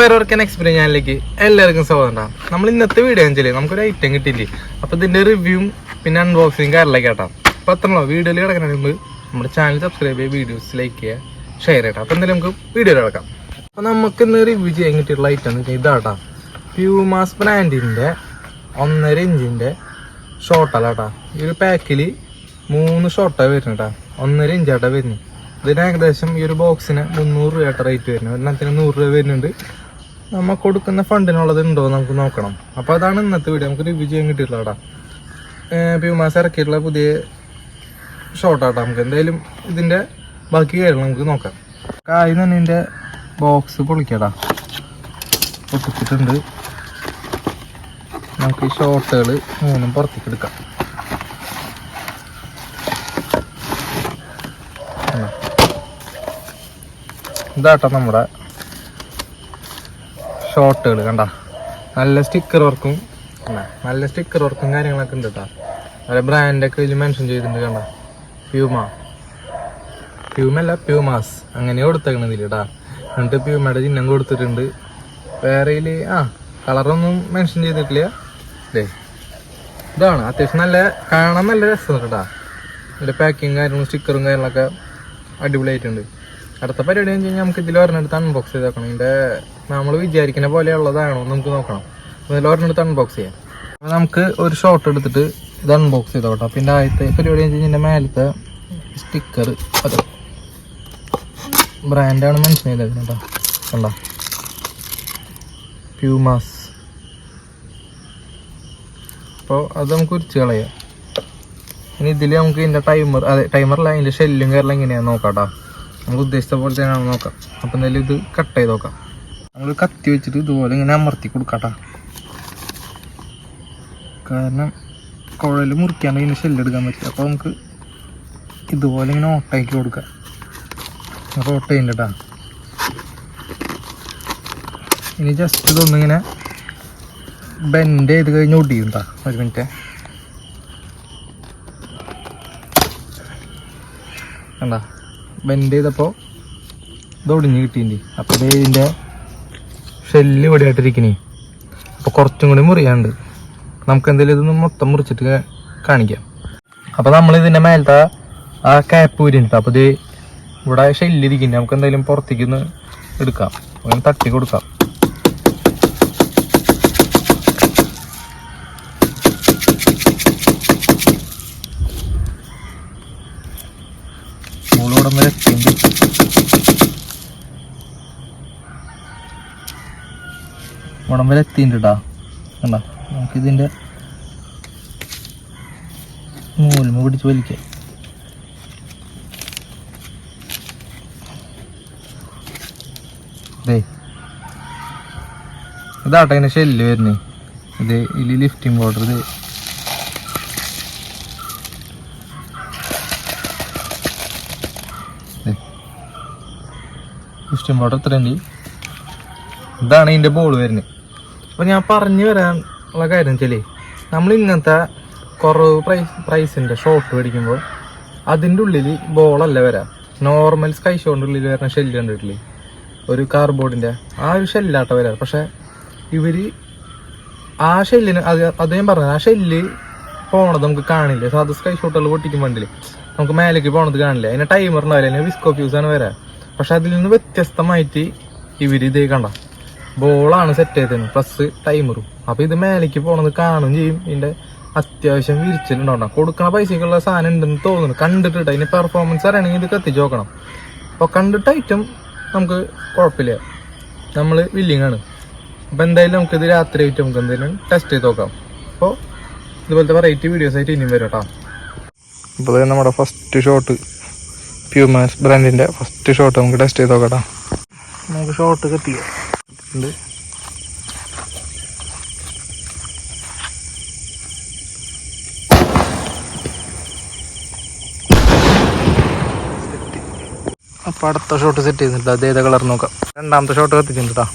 വേറെ വർക്കാൻ എക്സ്പീരിയൻസ് ചാനലിലേക്ക് എല്ലാവർക്കും സ്വാഗതം. നമ്മൾ ഇന്നത്തെ വീഡിയോ വെച്ചാൽ നമുക്കൊരു ഐറ്റം കിട്ടിയില്ലേ, അപ്പോൾ ഇതിൻ്റെ റിവ്യൂവും പിന്നെ അൺബോക്സിങ് കാര്യങ്ങളൊക്കെ കേട്ടാം. അപ്പോൾ അത്രയുള്ളൂ. വീഡിയോയിൽ കിടക്കുന്ന മുമ്പ് നമ്മുടെ ചാനൽ സബ്സ്ക്രൈബ് ചെയ്യുക, വീഡിയോസ് ലൈക്ക് ചെയ്യുക, ഷെയർ ചെയ്യട്ടോ. അപ്പോൾ എന്തായാലും നമുക്ക് വീഡിയോയിൽ കിടക്കാം. അപ്പോൾ നമുക്ക് ഇന്ന് റിവ്യൂ ചെയ്യാൻ കിട്ടിയിട്ടുള്ള ഐറ്റം എന്ന് വെച്ചാൽ ഇതാട്ടാ, പ്യൂമാസ് ബ്രാൻഡിൻ്റെ 1.5 ഇഞ്ചിൻ്റെ ഷോട്ടല്ല കേട്ടോ. ഈ ഒരു പാക്കിൽ 3 ഷോട്ടാണ് വരുന്നത് കേട്ടോ. 1.5 ഇഞ്ചാട്ടാണ് വരുന്നത്. ഇതിന് ഏകദേശം ഈ ഒരു ബോക്സിന് 300 രൂപ റേറ്റ് വരുന്നത്. ഒരെണ്ണത്തിന് 100 രൂപ വരുന്നുണ്ട്. നമ്മൾ കൊടുക്കുന്ന ഫണ്ടിനുള്ളത് ഉണ്ടോ നമുക്ക് നോക്കണം. അപ്പോൾ അതാണ് ഇന്നത്തെ വീഡിയോ. നമുക്ക് റിവ്യൂ ചെയ്യാൻ കിട്ടിയിട്ടുള്ള കേട്ടോ. പ്യൂമാസ് ഇറക്കിയിട്ടുള്ള പുതിയ ഷോട്ടാട്ടോ. നമുക്ക് എന്തായാലും ഇതിൻ്റെ ബാക്കി കാര്യങ്ങൾ നമുക്ക് നോക്കാം. ആദ്യം തന്നെ ഇതിൻ്റെ ബോക്സ് പൊളിക്കാട്ടാ, പൊട്ടിച്ചിട്ടുണ്ട്. നമുക്ക് ഈ ഷോട്ടുകൾ 3 പുറത്തേക്ക് എടുക്കാം. ഇതാട്ടോ നമ്മുടെ ഷോട്ടുകൾ. കണ്ട നല്ല സ്റ്റിക്കർ വർക്കും കാര്യങ്ങളൊക്കെ ഉണ്ട് കേട്ടോ. അവരെ ബ്രാൻഡൊക്കെ ഇതിൽ മെൻഷൻ ചെയ്തിട്ടുണ്ട്. കണ്ട പ്യൂമല്ല പ്യൂമാസ് അങ്ങനെ കൊടുത്തേക്കണത് കേട്ടാ. എന്നിട്ട് പ്യൂമയുടെ ചിഹ്നം കൊടുത്തിട്ടുണ്ട്. വേറെ കളറൊന്നും മെൻഷൻ ചെയ്തിട്ടില്ല. ഇതാണ് അത്യാവശ്യം നല്ല കാണാൻ നല്ല രസമാണ് കേട്ടാ. ഇതിൻ്റെ പാക്കിങ് കാര്യങ്ങളും സ്റ്റിക്കറും കാര്യങ്ങളൊക്കെ അടിപൊളിയായിട്ടുണ്ട്. അടുത്ത പരിപാടി എന്ന് കഴിഞ്ഞാൽ നമുക്ക് ഇതിൽ ഒരെണ്ണെടുത്ത് അൺബോക്സ് ചെയ്ത് നോക്കണം. ഇതിൻ്റെ നമ്മൾ വിചാരിക്കുന്ന പോലെയുള്ളതാണോ നമുക്ക് നോക്കണം. ഇതിൽ ഒരെണ്ണെടുത്ത് അൺബോക്സ് ചെയ്യാം. അപ്പോൾ നമുക്ക് ഒരു ഷോട്ട് എടുത്തിട്ട് ഇത് അൺബോക്സ് ചെയ്ത് നോക്കാം. പിന്നെ ആദ്യത്തെ പരിപാടി എന്ന് വെച്ച് കഴിഞ്ഞാൽ മേലത്തെ സ്റ്റിക്കർ അത് ബ്രാൻഡാണ് മെൻഷൻ ചെയ്തത് കേട്ടോ. കണ്ടോ, പ്യൂമാസ്. അപ്പോൾ അത് നമുക്ക് ഉരിച്ച് കളയാം. ഇനി ഇതിൽ നമുക്ക് ഇതിൻ്റെ ടൈമറല്ല, അതിൻ്റെ ഷെല്ലും കയറല എങ്ങനെയാണെന്ന് നോക്കാം കേട്ടോ. നമുക്ക് ഉദ്ദേശിച്ച പോലെ തന്നെയാണ് നോക്കാം. അപ്പം എന്തായാലും ഇത് കട്ട് ചെയ്ത് നോക്കാം. നമ്മൾ കത്തി വെച്ചിട്ട് ഇതുപോലെ ഇങ്ങനെ അമർത്തി കൊടുക്കാട്ടോ. കാരണം കുഴൽ മുറിക്കാണ്ട് ഇതിന് ഷെല്ലെടുക്കാൻ പറ്റില്ല. അപ്പോൾ നമുക്ക് ഇതുപോലെ ഇങ്ങനെ ഓട്ടാക്കി കൊടുക്കാം. അപ്പോൾ ഓട്ട ചെയ്യുന്നുണ്ട് കേട്ടോ. ഇനി ജസ്റ്റ് ഇതൊന്നിങ്ങനെ ബെൻഡ് ചെയ്ത് കഴിഞ്ഞ് ഒടിയും കേട്ടോ. ഒരു മിനിറ്റ്. കണ്ടാ, ബെൻഡ് ചെയ്തപ്പോൾ ഇത് ഒടിഞ്ഞ് കിട്ടിയിട്ടുണ്ട്. അപ്പോൾ ഇത് ഇതിൻ്റെ ഷെല്ല് ഇവിടെ ആയിട്ടിരിക്കണേ. അപ്പോൾ കുറച്ചും കൂടി മുറിയാണ്ട് നമുക്ക് എന്തെങ്കിലും ഇതൊന്ന് മൊത്തം മുറിച്ചിട്ട് കാണിക്കാം. അപ്പോൾ നമ്മൾ ഇതിൻ്റെ മേലത്തെ ആ ക്യാപ്പ് ഊരിണ്ട്. അപ്പോൾ ഇത് ഇവിടെ ഷെല്ലിരിക്കുന്നുണ്ട്. നമുക്ക് എന്തായാലും പുറത്തേക്ക് ഒന്ന് എടുക്കാം, അങ്ങനെ തട്ടി കൊടുക്കാം. ഉടം വരെ എത്തിയിട്ടുണ്ട് കേട്ടോ. കണ്ടോ, നമുക്കിതിൻ്റെ നൂൽമ പിടിച്ച് വലിക്കാം. ഇതാട്ടെ അതിൻ്റെ ഷെല്ല് വരുന്നേ. ഇത് ഇതിൽ ലിഫ്റ്റിംഗ് ബോർഡർ. ഇത് ലിഫ്റ്റിംഗ് ബോർഡർ എത്രയുണ്ട്. ഇതാണ് ഇതിൻ്റെ ബോൾ വരുന്നത്. അപ്പോൾ ഞാൻ പറഞ്ഞു വരാനുള്ള കാര്യം വെച്ചാൽ, നമ്മൾ ഇങ്ങനത്തെ കുറവ് പ്രൈസിൻ്റെ ഷോട്ട് മേടിക്കുമ്പോൾ അതിൻ്റെ ഉള്ളിൽ ബോളല്ല വരാം. നോർമൽ സ്കൈ ഷോൻ്റെ ഉള്ളിൽ വരുന്ന ഷെല്ല് കണ്ടിട്ടില്ലേ, ഒരു കാർഡ്ബോർഡിൻ്റെ ആ ഒരു ഷെല്ലാട്ട വരാം. പക്ഷേ ഇവർ ആ ഷെല്ലിന് അത് ഞാൻ പറഞ്ഞത്, ആ ഷെല്ല് പോണത് നമുക്ക് കാണില്ല. സാധാ സ്കൈ ഷോട്ടുകൾ പൊട്ടിക്കും വണ്ടിയിൽ നമുക്ക് മേലേക്ക് പോണത് കാണില്ല. അതിന് ടൈമർ ഉണ്ടാവില്ല, അതിന് വിസ്കോ ഫ്യൂസാണ് വരാം. പക്ഷെ അതിൽ നിന്ന് വ്യത്യസ്തമായിട്ട് ഇവർ ഇതേ കണ്ട ബോളാണ് സെറ്റ് ചെയ്തത്, പ്ലസ് ടൈമറും. അപ്പോൾ ഇത് മേലേക്ക് പോണത് കാണുകയും ചെയ്യും. ഇതിൻ്റെ അത്യാവശ്യം വിരിച്ചിട്ടുണ്ടാവണം. കൊടുക്കണ പൈസക്കുള്ള സാധനം ഉണ്ടെന്ന് തോന്നുന്നു. കണ്ടിട്ട് അതിന് പെർഫോമൻസ് അറിയണമെങ്കിൽ ഇത് കത്തിച്ച് നോക്കണം. അപ്പോൾ കണ്ടിട്ട് ഐറ്റം നമുക്ക് കുഴപ്പമില്ല, നമ്മൾ വില്ലിങ് ആണ്. അപ്പോൾ എന്തായാലും നമുക്കിത് രാത്രി ആയിട്ട് നമുക്ക് എന്തെങ്കിലും ടെസ്റ്റ് ചെയ്ത് നോക്കാം. അപ്പോൾ ഇതുപോലത്തെ വെറൈറ്റി വീഡിയോസ് ആയിട്ട് ഇനിയും വരും കേട്ടോ. ഇപ്പോൾ നമ്മുടെ ഫസ്റ്റ് ഷോട്ട്, പ്യൂമാസ് ബ്രാൻഡിൻ്റെ ഫസ്റ്റ് ഷോട്ട് നമുക്ക് ടെസ്റ്റ് ചെയ്ത് നോക്കാം. നമുക്ക് ഷോട്ട് കത്തിക്കാം. അപ്പോൾ അടുത്ത ഷോട്ട് സെറ്റ് ചെയ്തിട്ടുണ്ട്. അത് ഏതാ കളർ നോക്കാം. രണ്ടാമത്തെ ഷോട്ട് കത്തിച്ചിട്ടുണ്ട് കേട്ടോ.